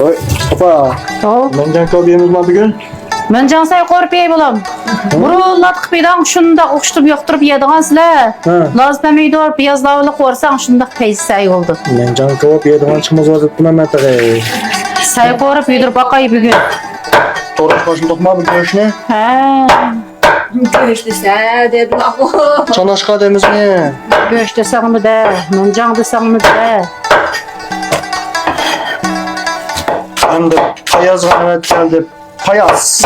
Oy, Mustafa. Mencan kebap yemiz mi bugün? Men jansay korpey bolam. Burullatıq bidan şunda oquşturup yoqturup yediğan sizler. Laz pomidor, piyaz lavlı qorsan şunda peysay oldu. Mencan kebap yediğin çıkmaz vaziyette ben tabii. Say korup yedirip bakay bugün. Toruş başını mı bu görüşüne? Ha, Görüştüse dedi lafı. Çanaşka demiz mi? göç desem mi de, men can desem mi de. Hem de payaz ganimet geldi. Payaz.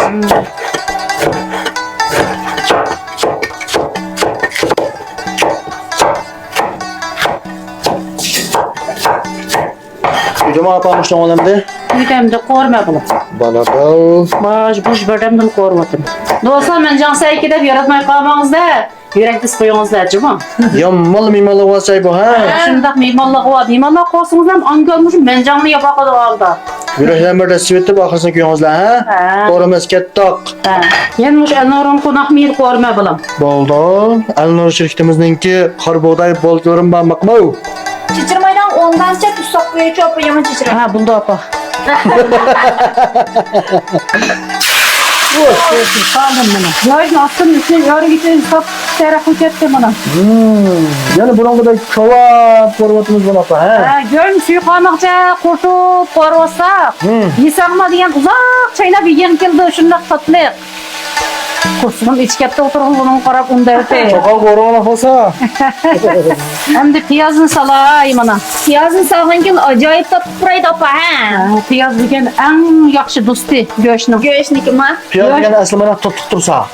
Yüzüme apamış lan olamdı. Yüdemde korma bunu. Bana da. Baş buş berdemden kormadım. Dostlar men jansay gidip yaratmay kalmağınızda. Yürekli koyuğunuzda cıma. Yammalı mimalı vasay bu ha. Şundak mimallık var. Mimallık olsunuz hem an görmüşüm men canlı yapak da aldı. Yürekten bir de sivetli bakırsın köyünüzle ha. Korumuz kettik. Yenmiş Elnor'un konak mıydı korma bulam. Boldu. Elnur şirketimizninki kar buğday bol görün ben bakmau. Çiçirmaydan ondan çek ustak böyle çok yaman çiçirem. Ha buldu apa. Kaldım bana. Yarın attım üstüne yarın gideceğiz top tarafı kettim bana. Yani bunun kadar kova formatımız var apa ha. Görün suyu kalmakça kurtup korvasak. Yisakma diyen uzak çayla bir yen geldi şundak tatlı. Kursunun içkette oturup bunun karab undaydı. Çokal korona olsa. Hem de piyazını salayım ana. Piyazın sağın gel acayip tatlı buraydı apa ha. Piyaz degen en yaxşı dostu göğüşnün. Göğüşniki ma. Piyaz degen aslı bana tutup dursa.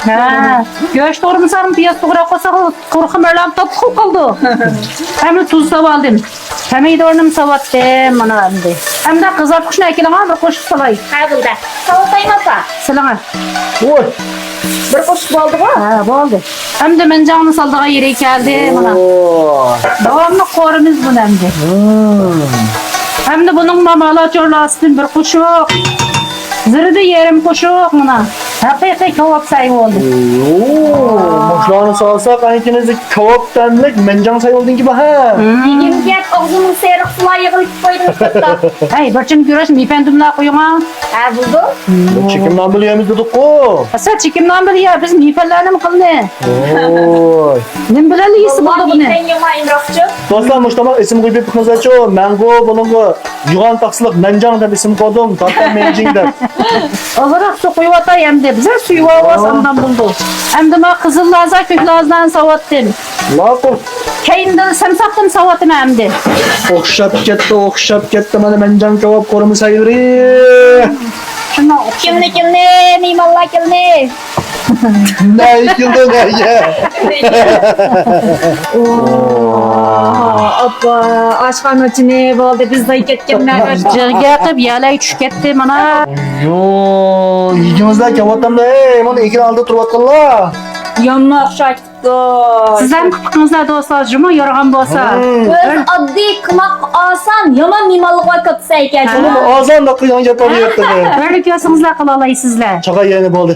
Göğüş doğru sarım piyaz doğru koysak kurkum öyle tatlı kaldı. Hem tuz savaldım. Hem de ornum savattım ana hem de. Hem de kızartmış ne ekilama bir koşuk salay. Ha bulda. Salatayım apa. Salana. Oy. Bir koşuk oldu bu. Ha oldu. Hem de ben canlı saldığa yere geldim ana. Devamlı korumuz bu hem de. Hem de bunun mamalar çorlasın bir kuşuk. Zırhı yerim kuşuk buna. Hakiki kavak sahibi oldu. Muşlarını sağlasak ikinizi kavak denlik mencan sayıldın gibi ha. Yegim get ağzımın seyrek sular yığılıp koydum kutta. Hey, barçın güreş mifendimle koyuma. Ha buldu. Çekimden biliyemiz dedik o. Asa çekimden beri ya biz mifelerine mi kıldı? Oy. Ne bileli iyisi buldu bunu. Ben yama imrafçı. Dostlar Muştama isim koyup kız açıyor. Mango bunun yugan taksılık mencan da isim koydum. Tatlı mencing de. Olarak su koyu atay hem de bize suyu vavasamdan buldu. Hem de ma kızıl laza köklazdan savattım. Lafı. Keyinde semsaktım savattım hem de. Okşap gitti bana mencan kebap korumu sayılır. Şuna Kimli mimallah kimli. Ne yıkıldı ne ya. Apa aşkın içine oldu biz de ketkenler. Jirge qıp yalay tushib ketdi mana. Yo, yiyeceğimizler kebaptan da bunu ikini aldı turbatkanlar. Yanına şaştı. Sizlar qiqingizlar do'stlar juma yorg'an bo'lsa. Öz addi kımak asan yaman mimallığa katsa ekan. Bunu azan da kıyan yapar yaptı. Bir ko'singizlar qila olaysizlar. Çaka yeni oldu.